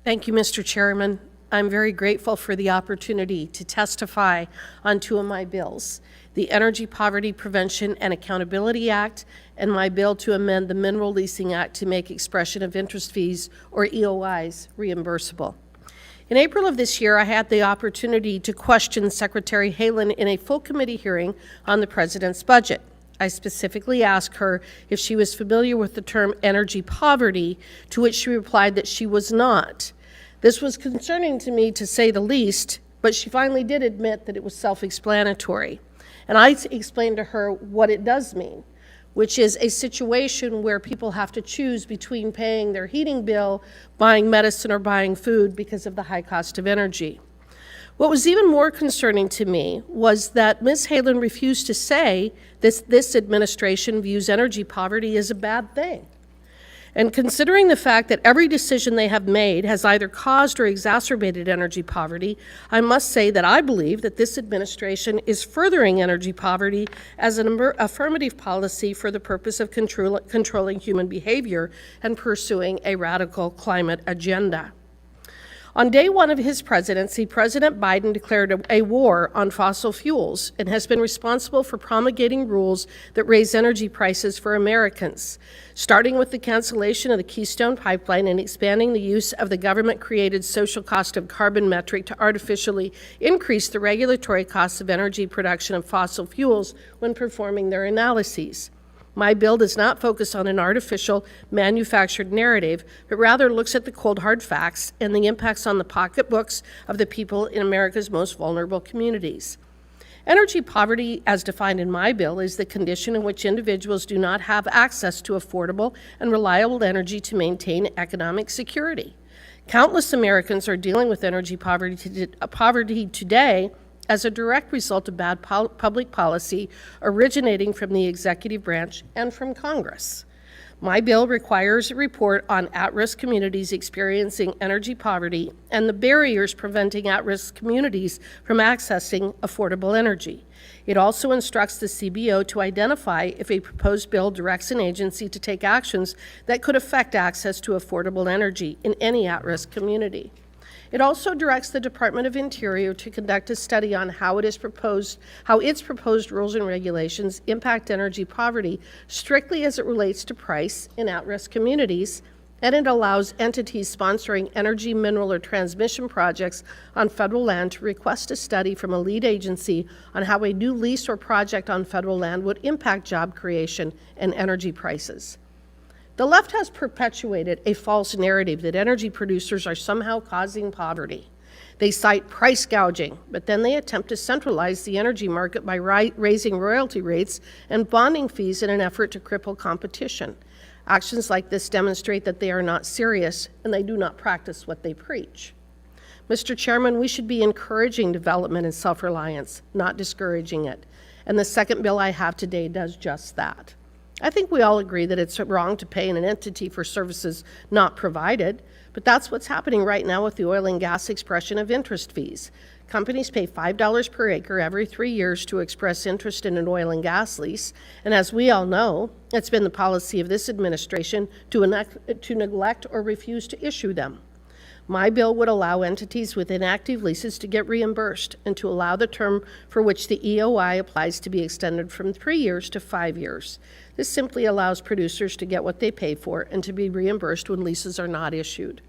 Thank you, Mr. Chairman. I'm very grateful for the opportunity to testify on two of my bills, the Energy Poverty Prevention and Accountability Act and my bill to amend the Mineral Leasing Act to make expression of interest fees, or EOIs, reimbursable. In April of this year, I had the opportunity to question Secretary Haaland in a full committee hearing on the President's budget. I specifically asked her if she was familiar with the term energy poverty, to which she replied that she was not. This was concerning to me, to say the least, but she finally did admit that it was self-explanatory. And I explained to her what it does mean, which is a situation where people have to choose between paying their heating bill, buying medicine, or buying food because of the high cost of energy. What was even more concerning to me was that Ms. Haaland refused to say this administration views energy poverty as a bad thing. And considering the fact that every decision they have made has either caused or exacerbated energy poverty, I must say that I believe that this administration is furthering energy poverty as an affirmative policy for the purpose of controlling human behavior and pursuing a radical climate agenda. On day one of his presidency, President Biden declared a war on fossil fuels and has been responsible for promulgating rules that raise energy prices for Americans, starting with the cancellation of the Keystone Pipeline and expanding the use of the government-created social cost of carbon metric to artificially increase the regulatory costs of energy production of fossil fuels when performing their analyses. My bill does not focus on an artificial, manufactured narrative, but rather looks at the cold, hard facts and the impacts on the pocketbooks of the people in America's most vulnerable communities. Energy poverty, as defined in my bill, is the condition in which individuals do not have access to affordable and reliable energy to maintain economic security. Countless Americans are dealing with energy poverty today as a direct result of bad public policy originating from the executive branch and from Congress. My bill requires a report on at-risk communities experiencing energy poverty and the barriers preventing at-risk communities from accessing affordable energy. It also instructs the CBO to identify if a proposed bill directs an agency to take actions that could affect access to affordable energy in any at-risk community. It also directs the Department of Interior to conduct a study on how its proposed rules and regulations impact energy poverty strictly as it relates to price in at-risk communities, and it allows entities sponsoring energy, mineral, or transmission projects on federal land to request a study from a lead agency on how a new lease or project on federal land would impact job creation and energy prices. The left has perpetuated a false narrative that energy producers are somehow causing poverty. They cite price gouging, but then they attempt to centralize the energy market by raising royalty rates and bonding fees in an effort to cripple competition. Actions like this demonstrate that they are not serious and they do not practice what they preach. Mr. Chairman, we should be encouraging development and self-reliance, not discouraging it. And the second bill I have today does just that. I think we all agree that it's wrong to pay an entity for services not provided, but that's what's happening right now with the oil and gas expression of interest fees. Companies pay $5 per acre every 3 years to express interest in an oil and gas lease, and as we all know, it's been the policy of this administration to neglect or refuse to issue them. My bill would allow entities with inactive leases to get reimbursed and to allow the term for which the EOI applies to be extended from 3 years to 5 years. This simply allows producers to get what they pay for and to be reimbursed when leases are not issued.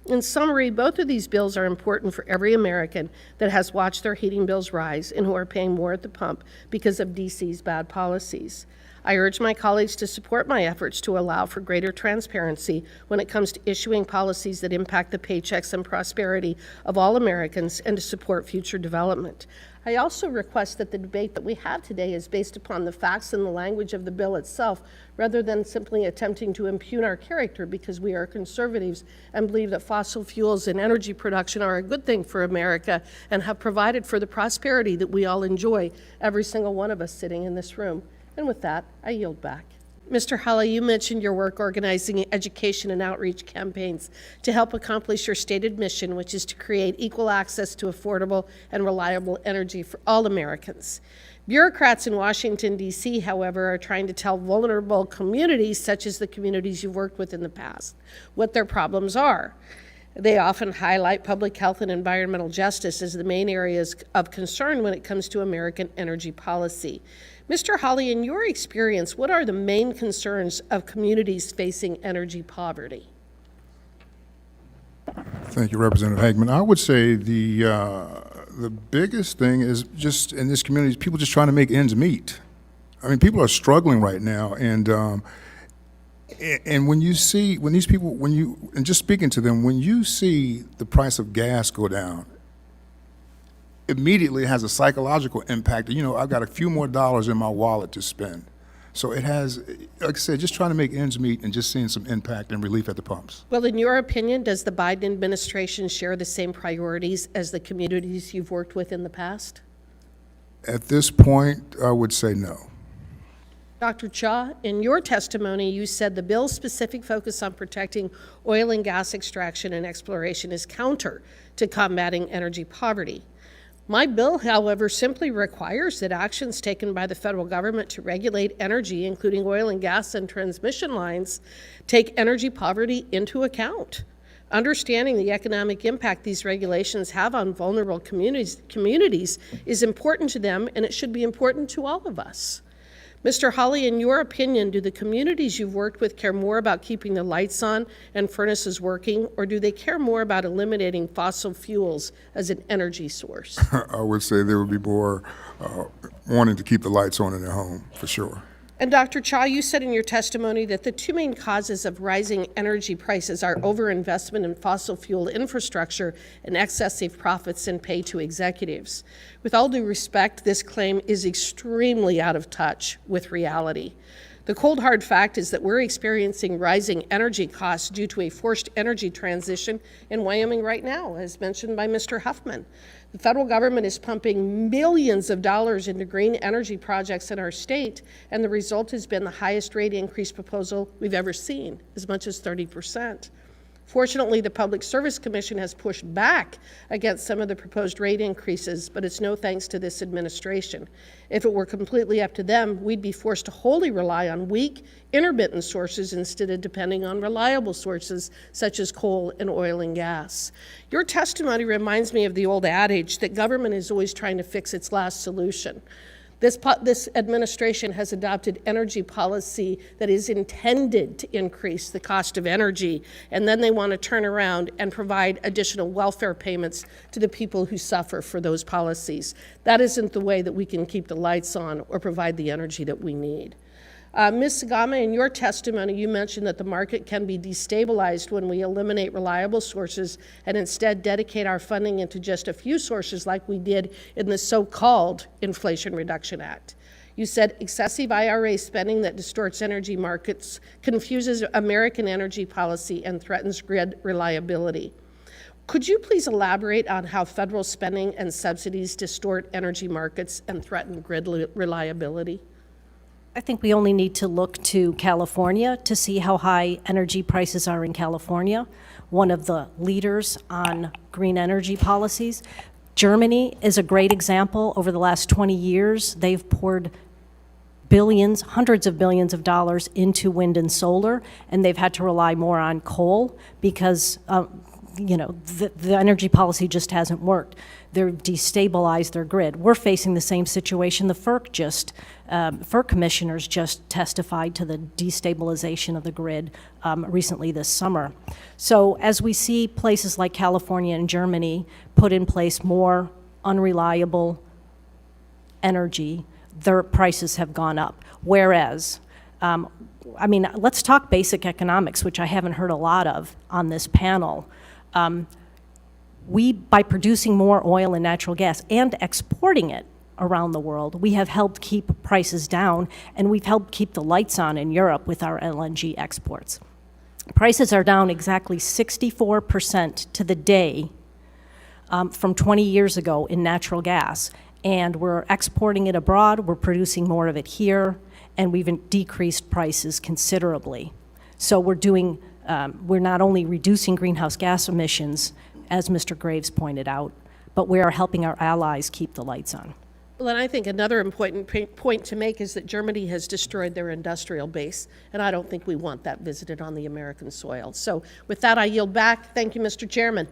In summary, both of these bills are important for every American that has watched their heating bills rise and who are paying more at the pump because of DC's bad policies. I urge my colleagues to support my efforts to allow for greater transparency when it comes to issuing policies that impact the paychecks and prosperity of all Americans and to support future development. I also request that the debate that we have today is based upon the facts and the language of the bill itself, rather than simply attempting to impugn our character because we are conservatives and believe that fossil fuels and energy production are a good thing for America and have provided for the prosperity that we all enjoy, every single one of us sitting in this room. And with that, I yield back. Mr. Hawley, you mentioned your work organizing education and outreach campaigns to help accomplish your stated mission, which is to create equal access to affordable and reliable energy for all Americans. Bureaucrats in Washington, D.C., however, are trying to tell vulnerable communities, such as the communities you've worked with in the past, what their problems are. They often highlight public health and environmental justice as the main areas of concern when it comes to American energy policy. Mr. Hawley, in your experience, what are the main concerns of communities facing energy poverty? Thank you, Representative Hagman. I would say the biggest thing is just in this community is people just trying to make ends meet. I mean, people are struggling right now, and when you see, when these people, and just speaking to them, when you see the price of gas go down, immediately it has a psychological impact. You know, I've got a few more dollars in my wallet to spend. So it has, like I said, just trying to make ends meet and just seeing some impact and relief at the pumps. Well, in your opinion, does the Biden administration share the same priorities as the communities you've worked with in the past? At this point, I would say no. Dr. Cha, in your testimony, you said the bill's specific focus on protecting oil and gas extraction and exploration is counter to combating energy poverty. My bill, however, simply requires that actions taken by the federal government to regulate energy, including oil and gas and transmission lines, take energy poverty into account. Understanding the economic impact these regulations have on vulnerable communities is important to them, and it should be important to all of us. Mr. Hawley, in your opinion, do the communities you've worked with care more about keeping the lights on and furnaces working, or do they care more about eliminating fossil fuels as an energy source? I would say they would be more wanting to keep the lights on in their home, for sure. And Dr. Cha, you said in your testimony that the two main causes of rising energy prices are overinvestment in fossil fuel infrastructure and excessive profits and pay to executives. With all due respect, this claim is extremely out of touch with reality. The cold hard fact is that we're experiencing rising energy costs due to a forced energy transition in Wyoming right now, as mentioned by Mr. Huffman. The federal government is pumping millions of dollars into green energy projects in our state, and the result has been the highest rate increase proposal we've ever seen, as much as 30%. Fortunately, the Public Service Commission has pushed back against some of the proposed rate increases, but it's no thanks to this administration. If it were completely up to them, we'd be forced to wholly rely on weak, intermittent sources instead of depending on reliable sources such as coal and oil and gas. Your testimony reminds me of the old adage that government is always trying to fix its last solution. This administration has adopted energy policy that is intended to increase the cost of energy, and then they want to turn around and provide additional welfare payments to the people who suffer for those policies. That isn't the way that we can keep the lights on or provide the energy that we need. Ms. Sagama, in your testimony, you mentioned that the market can be destabilized when we eliminate reliable sources and instead dedicate our funding into just a few sources like we did in the so-called Inflation Reduction Act. You said excessive IRA spending that distorts energy markets, confuses American energy policy, and threatens grid reliability. Could you please elaborate on how federal spending and subsidies distort energy markets and threaten grid reliability? I think we only need to look to California to see how high energy prices are in California, one of the leaders on green energy policies. Germany is a great example. Over the last 20 years, they've poured billions, hundreds of billions of dollars into wind and solar, and they've had to rely more on coal because the energy policy just hasn't worked. They've destabilized their grid. We're facing the same situation. The FERC commissioners just testified to the destabilization of the grid recently this summer. So as we see places like California and Germany put in place more unreliable energy, their prices have gone up. Whereas, let's talk basic economics, which I haven't heard a lot of on this panel. By producing more oil and natural gas and exporting it around the world, we have helped keep prices down, and we've helped keep the lights on in Europe with our LNG exports. Prices are down exactly 64% to the day from 20 years ago in natural gas, and we're exporting it abroad, we're producing more of it here, and we've decreased prices considerably. So we're not only reducing greenhouse gas emissions, as Mr. Graves pointed out, but we are helping our allies keep the lights on. Well, and I think another important point to make is that Germany has destroyed their industrial base, and I don't think we want that visited on the American soil. So with that, I yield back. Thank you, Mr. Chairman.